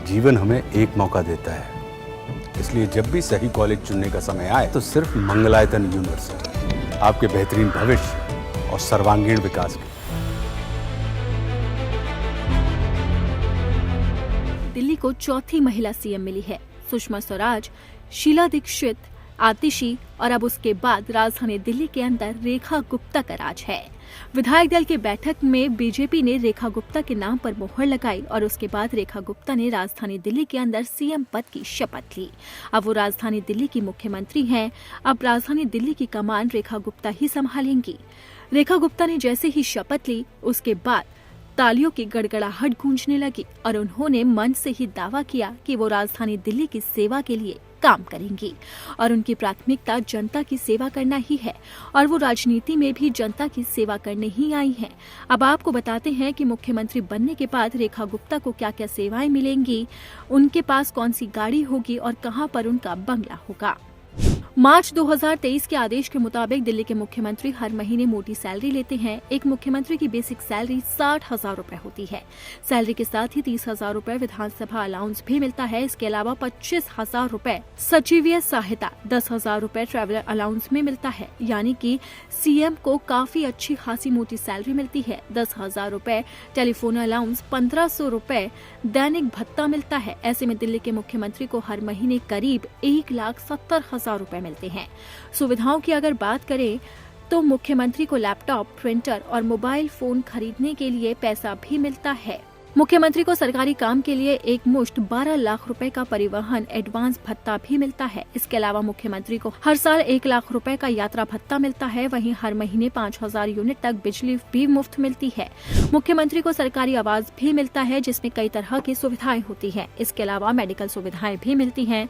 जीवन हमें एक मौका देता है, इसलिए जब भी सही कॉलेज चुनने का समय आए तो सिर्फ मंगलायतन यूनिवर्सिटी आपके बेहतरीन भविष्य और सर्वांगीण विकास के। दिल्ली को चौथी महिला सीएम मिली है। सुषमा स्वराज, शीला दीक्षित, आतिशी और अब उसके बाद राजधानी दिल्ली के अंदर रेखा गुप्ता का राज है। विधायक दल की बैठक में बीजेपी ने रेखा गुप्ता के नाम पर मोहर लगाई और उसके बाद रेखा गुप्ता ने राजधानी दिल्ली के अंदर सीएम पद की शपथ ली। अब वो राजधानी दिल्ली की मुख्यमंत्री हैं। अब राजधानी दिल्ली की कमान रेखा गुप्ता ही संभालेंगी। रेखा गुप्ता ने जैसे ही शपथ ली उसके बाद तालियों की गड़गड़ाहट गूंजने लगी और उन्होंने मन से ही दावा किया कि वो राजधानी दिल्ली की सेवा के लिए काम करेंगी और उनकी प्राथमिकता जनता की सेवा करना ही है और वो राजनीति में भी जनता की सेवा करने ही आई हैं। अब आपको बताते हैं कि मुख्यमंत्री बनने के बाद रेखा गुप्ता को क्या क्या सेवाएं मिलेंगी, उनके पास कौन सी गाड़ी होगी और कहां पर उनका बंगला होगा। मार्च 2023 के आदेश के मुताबिक दिल्ली के मुख्यमंत्री हर महीने मोटी सैलरी लेते हैं। एक मुख्यमंत्री की बेसिक सैलरी 60,000 रुपए होती है। सैलरी के साथ ही 30,000 रुपए विधानसभा अलाउंस भी मिलता है। इसके अलावा 25,000 रुपए सचिवीय सहायता, 10,000 रुपए ट्रैवलर अलाउंस में मिलता है। यानी कि सीएम को काफी अच्छी खासी मोटी सैलरी मिलती है। 10,000 रुपए टेलीफोन अलाउंस, 1,500 रुपए दैनिक भत्ता मिलता है। ऐसे में दिल्ली के मुख्यमंत्री को हर महीने करीब 1,70,000 रुपए मिलते हैं। सुविधाओं की अगर बात करें तो मुख्यमंत्री को लैपटॉप, प्रिंटर और मोबाइल फोन खरीदने के लिए पैसा भी मिलता है। मुख्यमंत्री को सरकारी काम के लिए एक मुश्त 12 लाख रुपए का परिवहन एडवांस भत्ता भी मिलता है। इसके अलावा मुख्यमंत्री को हर साल 1 लाख रुपए का यात्रा भत्ता मिलता है। वहीं हर महीने 5,000 यूनिट तक बिजली भी मुफ्त मिलती है। मुख्यमंत्री को सरकारी आवास भी मिलता है जिसमें कई तरह की सुविधाएं होती हैं। इसके अलावा मेडिकल सुविधाएं भी मिलती हैं।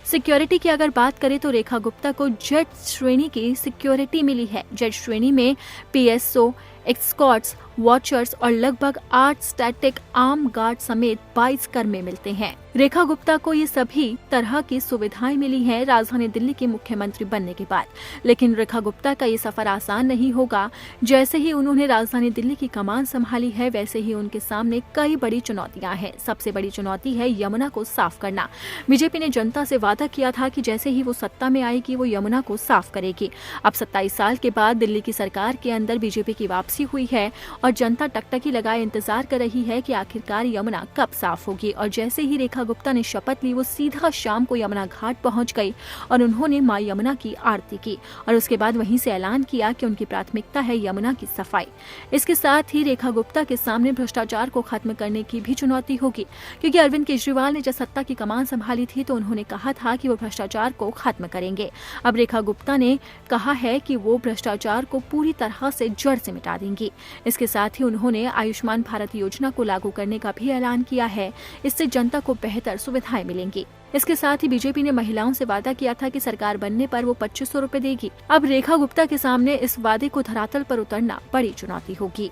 सिक्योरिटी की अगर बात करें तो रेखा गुप्ता को जेड श्रेणी की सिक्योरिटी मिली है। जेड श्रेणी में पीएसओ, एस्कॉर्ट्स, वॉचर्स और लगभग 8 स्टैटिक आर्म गार्ड समेत 22 कर्मी मिलते हैं। रेखा गुप्ता को ये सभी तरह की सुविधाएं मिली हैं राजधानी दिल्ली के मुख्यमंत्री बनने के बाद। लेकिन रेखा गुप्ता का ये सफर आसान नहीं होगा। जैसे ही उन्होंने राजधानी दिल्ली की कमान संभाली है वैसे ही उनके सामने कई बड़ी चुनौतियां हैं। सबसे बड़ी चुनौती है यमुना को साफ करना। बीजेपी ने जनता से वादा किया था कि जैसे ही वो सत्ता में आएगी वो यमुना को साफ करेगी। अब 27 साल के बाद दिल्ली की सरकार के अंदर बीजेपी की वापसी हुई है और जनता टकटकी लगाए इंतजार कर रही है कि आखिरकार यमुना कब साफ होगी। और जैसे ही रेखा गुप्ता ने शपथ ली वो सीधा शाम को यमुना घाट पहुंच गई और उन्होंने मां यमुना की आरती की और उसके बाद वहीं से ऐलान किया कि उनकी प्राथमिकता है यमुना की सफाई। इसके साथ ही रेखा गुप्ता के सामने भ्रष्टाचार को खत्म करने की भी चुनौती होगी, क्योंकि अरविंद केजरीवाल ने जब सत्ता की कमान संभाली थी तो उन्होंने कहा था कि वो भ्रष्टाचार को खत्म करेंगे। अब रेखा गुप्ता ने कहा है कि वो भ्रष्टाचार को पूरी तरह से जड़ से मिटा देंगी। इसके साथ ही उन्होंने आयुष्मान भारत योजना को लागू करने का भी ऐलान किया है। इससे जनता को बेहतर सुविधाएं मिलेंगी। इसके साथ ही बीजेपी ने महिलाओं से वादा किया था कि सरकार बनने पर वो 2,500 रुपए देगी। अब रेखा गुप्ता के सामने इस वादे को धरातल पर उतरना बड़ी चुनौती होगी।